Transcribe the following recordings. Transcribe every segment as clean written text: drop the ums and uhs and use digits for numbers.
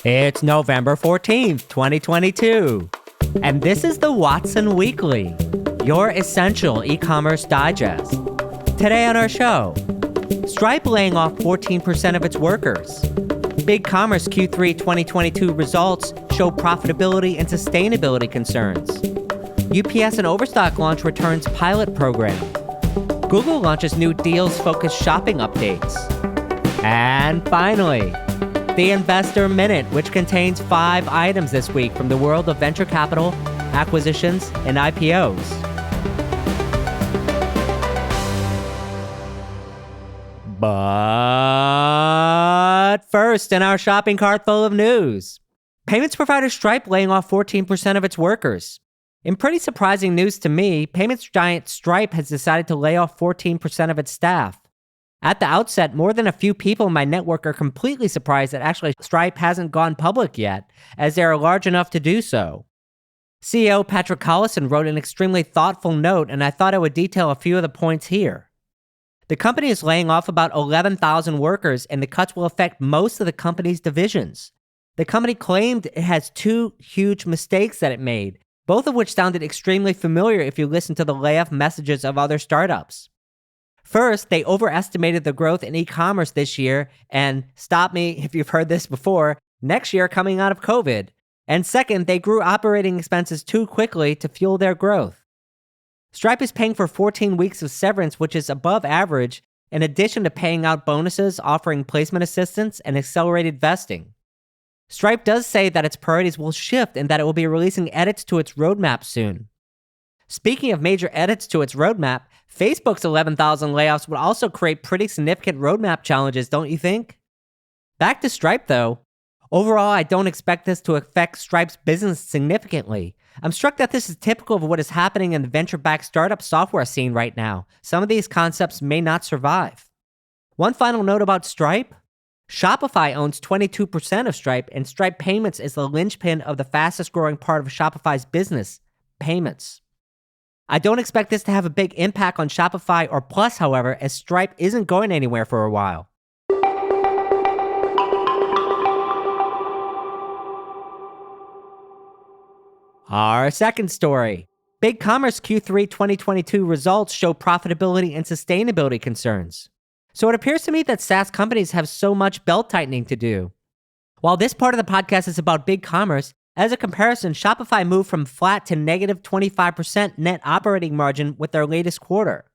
It's November 14th, 2022, and this is the Watson Weekly, your essential e-commerce digest. Today on our show, Stripe laying off 14% of its workers. BigCommerce Q3 2022 results show profitability and sustainability concerns. UPS and Overstock launch returns pilot program. Google launches new deals-focused shopping updates. And finally, the Investor Minute, which contains 5 items this week from the world of venture capital, acquisitions, and IPOs. But first, in our shopping cart full of news, payments provider Stripe laying off 14% of its workers. In pretty surprising news to me, payments giant Stripe has decided to lay off 14% of its staff. At the outset, more than a few people in my network are completely surprised that actually Stripe hasn't gone public yet, as they are large enough to do so. CEO Patrick Collison wrote an extremely thoughtful note, and I thought I would detail a few of the points here. The company is laying off about 11,000 workers, and the cuts will affect most of the company's divisions. The company claimed it has 2 huge mistakes that it made, both of which sounded extremely familiar if you listen to the layoff messages of other startups. First, they overestimated the growth in e-commerce this year, and stop me if you've heard this before, next year coming out of COVID. And second, they grew operating expenses too quickly to fuel their growth. Stripe is paying for 14 weeks of severance, which is above average, in addition to paying out bonuses, offering placement assistance, and accelerated vesting. Stripe does say that its priorities will shift and that it will be releasing edits to its roadmap soon. Speaking of major edits to its roadmap, Facebook's 11,000 layoffs would also create pretty significant roadmap challenges, don't you think? Back to Stripe, though. Overall, I don't expect this to affect Stripe's business significantly. I'm struck that this is typical of what is happening in the venture-backed startup software scene right now. Some of these concepts may not survive. One final note about Stripe. Shopify owns 22% of Stripe, and Stripe Payments is the linchpin of the fastest-growing part of Shopify's business, payments. I don't expect this to have a big impact on Shopify or Plus, however, as Stripe isn't going anywhere for a while. Our second story. BigCommerce Q3 2022 results show profitability and sustainability concerns. So it appears to me that SaaS companies have so much belt-tightening to do. While this part of the podcast is about BigCommerce, as a comparison, Shopify moved from flat to negative 25% net operating margin with their latest quarter.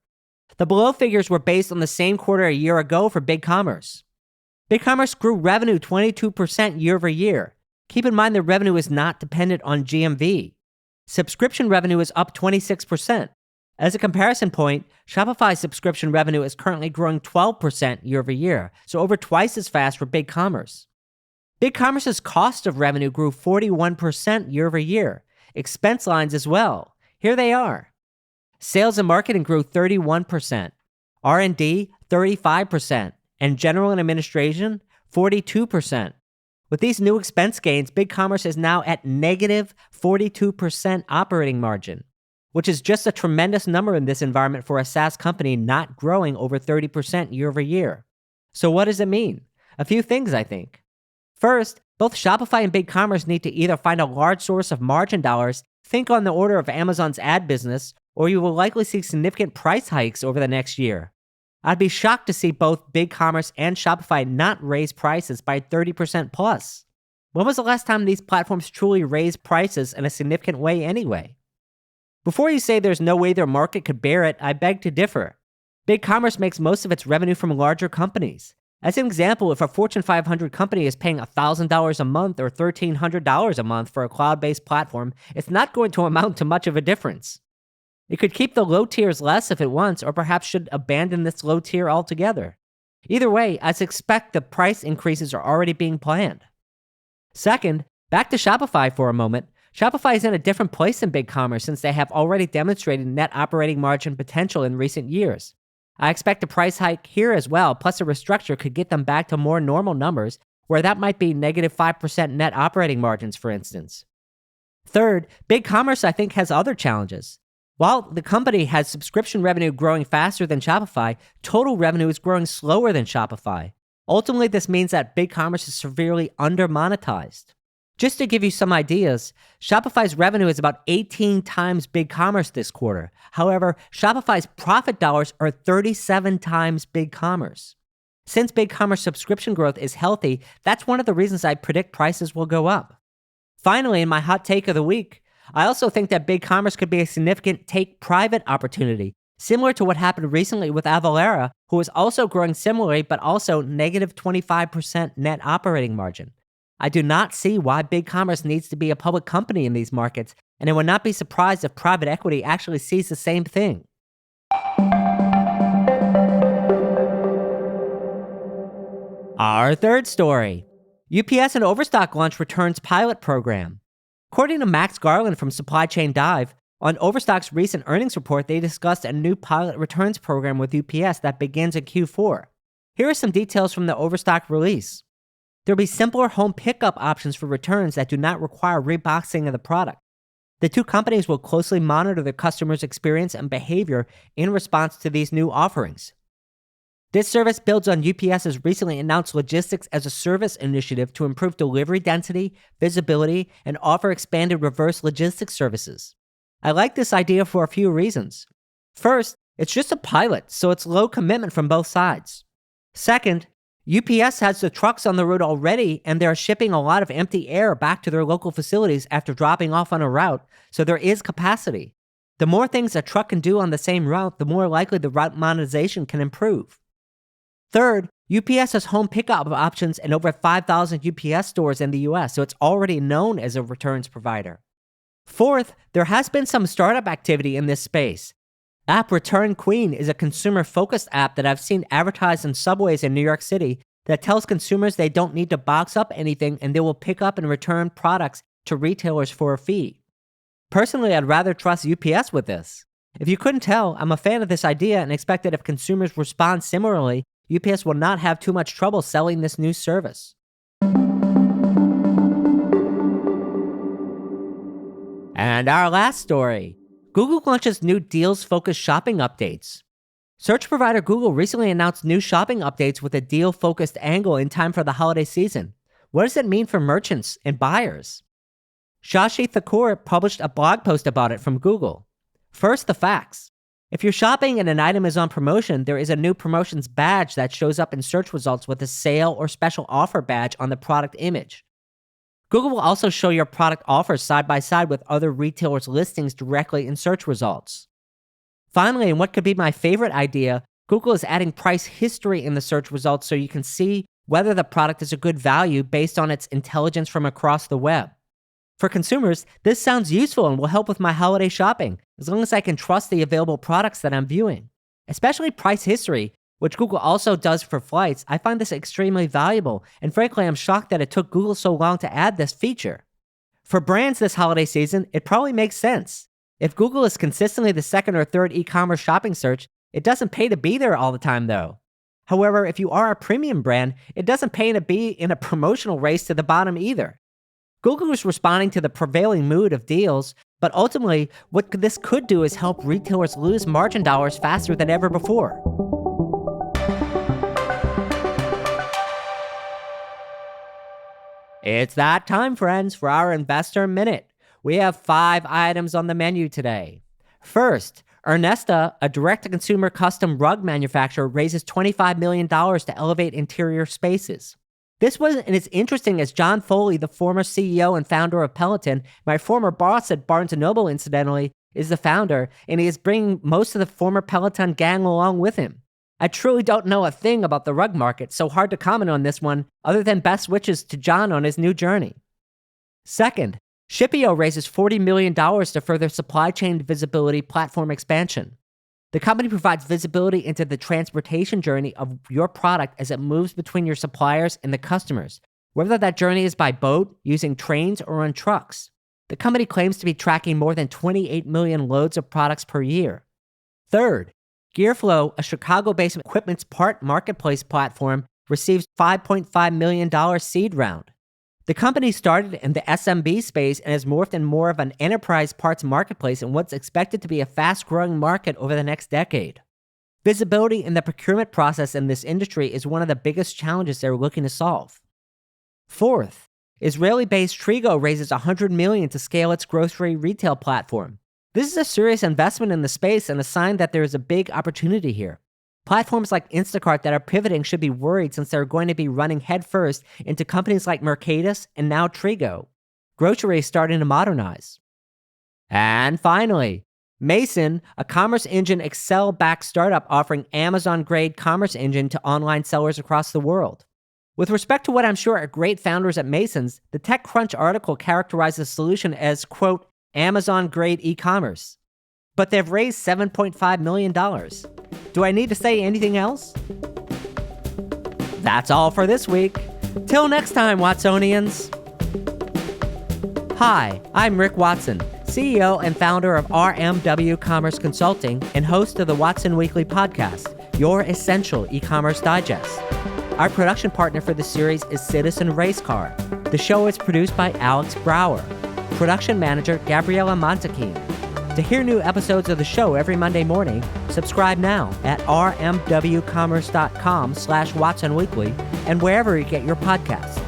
The below figures were based on the same quarter a year ago for BigCommerce. BigCommerce grew revenue 22% year over year. Keep in mind the revenue is not dependent on GMV. Subscription revenue is up 26%. As a comparison point, Shopify's subscription revenue is currently growing 12% year over year, so over twice as fast for BigCommerce. BigCommerce's cost of revenue grew 41% year over year. Expense lines as well. Here they are. Sales and marketing grew 31%, R&D 35%, and general and administration 42%. With these new expense gains, BigCommerce is now at negative 42% operating margin, which is just a tremendous number in this environment for a SaaS company not growing over 30% year over year. So what does it mean? A few things, I think. First, both Shopify and BigCommerce need to either find a large source of margin dollars, think on the order of Amazon's ad business, or you will likely see significant price hikes over the next year. I'd be shocked to see both BigCommerce and Shopify not raise prices by 30% plus. When was the last time these platforms truly raised prices in a significant way anyway? Before you say there's no way their market could bear it, I beg to differ. BigCommerce makes most of its revenue from larger companies. As an example, if a Fortune 500 company is paying $1,000 a month or $1,300 a month for a cloud-based platform, it's not going to amount to much of a difference. It could keep the low tiers less if it wants, or perhaps should abandon this low tier altogether. Either way, I suspect the price increases are already being planned. Second, back to Shopify for a moment. Shopify is in a different place than BigCommerce since they have already demonstrated net operating margin potential in recent years. I expect a price hike here as well, plus a restructure could get them back to more normal numbers, where that might be negative 5% net operating margins, for instance. Third, BigCommerce, I think, has other challenges. While the company has subscription revenue growing faster than Shopify, total revenue is growing slower than Shopify. Ultimately, this means that BigCommerce is severely under-monetized. Just to give you some ideas, Shopify's revenue is about 18 times BigCommerce this quarter. However, Shopify's profit dollars are 37 times BigCommerce. Since BigCommerce subscription growth is healthy, that's one of the reasons I predict prices will go up. Finally, in my hot take of the week, I also think that BigCommerce could be a significant take-private opportunity, similar to what happened recently with Avalara, who is also growing similarly, but also negative 25% net operating margin. I do not see why BigCommerce needs to be a public company in these markets, and I would not be surprised if private equity actually sees the same thing. Our third story. UPS and Overstock launch returns pilot program. According to Max Garland from Supply Chain Dive, on Overstock's recent earnings report, they discussed a new pilot returns program with UPS that begins in Q4. Here are some details from the Overstock release. There will be simpler home pickup options for returns that do not require reboxing of the product. The two companies will closely monitor the customer's experience and behavior in response to these new offerings. This service builds on UPS's recently announced Logistics as a Service initiative to improve delivery density, visibility, and offer expanded reverse logistics services. I like this idea for a few reasons. First, it's just a pilot, so it's low commitment from both sides. Second, UPS has the trucks on the road already, and they're shipping a lot of empty air back to their local facilities after dropping off on a route, so there is capacity. The more things a truck can do on the same route, the more likely the route monetization can improve. Third, UPS has home pickup options in over 5,000 UPS stores in the US, so it's already known as a returns provider. Fourth, there has been some startup activity in this space. App Return Queen is a consumer-focused app that I've seen advertised in subways in New York City that tells consumers they don't need to box up anything and they will pick up and return products to retailers for a fee. Personally, I'd rather trust UPS with this. If you couldn't tell, I'm a fan of this idea and expect that if consumers respond similarly, UPS will not have too much trouble selling this new service. And our last story. Google launches new deals-focused shopping updates. Search provider Google recently announced new shopping updates with a deal-focused angle in time for the holiday season. What does it mean for merchants and buyers? Shashi Thakur published a blog post about it from Google. First, the facts. If you're shopping and an item is on promotion, there is a new promotions badge that shows up in search results with a sale or special offer badge on the product image. Google will also show your product offers side by side with other retailers' listings directly in search results. Finally, and what could be my favorite idea, Google is adding price history in the search results so you can see whether the product is a good value based on its intelligence from across the web. For consumers, this sounds useful and will help with my holiday shopping, as long as I can trust the available products that I'm viewing. Especially price history, which Google also does for flights. I find this extremely valuable, and frankly, I'm shocked that it took Google so long to add this feature. For brands this holiday season, it probably makes sense. If Google is consistently the second or third e-commerce shopping search, it doesn't pay to be there all the time though. However, if you are a premium brand, it doesn't pay to be in a promotional race to the bottom either. Google is responding to the prevailing mood of deals, but ultimately, what this could do is help retailers lose margin dollars faster than ever before. It's that time, friends, for our Investor Minute. We have 5 items on the menu today. First, Ernesta, a direct-to-consumer custom rug manufacturer, raises $25 million to elevate interior spaces. This wasn't as interesting as John Foley, the former CEO and founder of Peloton, my former boss at Barnes & Noble, incidentally, is the founder, and he is bringing most of the former Peloton gang along with him. I truly don't know a thing about the rug market, so hard to comment on this one, other than best wishes to John on his new journey. Second, Shipio raises $40 million to further supply chain visibility platform expansion. The company provides visibility into the transportation journey of your product as it moves between your suppliers and the customers, whether that journey is by boat, using trains, or on trucks. The company claims to be tracking more than 28 million loads of products per year. Third, Gearflow, a Chicago-based equipment part marketplace platform, receives $5.5 million seed round. The company started in the SMB space and has morphed in more of an enterprise parts marketplace in what's expected to be a fast-growing market over the next decade. Visibility in the procurement process in this industry is one of the biggest challenges they're looking to solve. Fourth, Israeli-based Trigo raises $100 million to scale its grocery retail platform. This is a serious investment in the space and a sign that there is a big opportunity here. Platforms like Instacart that are pivoting should be worried since they're going to be running headfirst into companies like Mercatus and now Trigo. Grocery is starting to modernize. And finally, Mason, a commerce engine Excel-backed startup offering Amazon-grade commerce engine to online sellers across the world. With respect to what I'm sure are great founders at Mason's, the TechCrunch article characterized the solution as, quote, Amazon-grade e-commerce. But they've raised $7.5 million. Do I need to say anything else? That's all for this week. Till next time, Watsonians. Hi, I'm Rick Watson, CEO and founder of RMW Commerce Consulting and host of the Watson Weekly podcast, your essential e-commerce digest. Our production partner for the series is Citizen Race Car. The show is produced by Alex Brower. Production manager Gabriela Montequin. To hear new episodes of the show every Monday morning, subscribe now at rmwcommerce.com/WatsonWeekly and wherever you get your podcasts.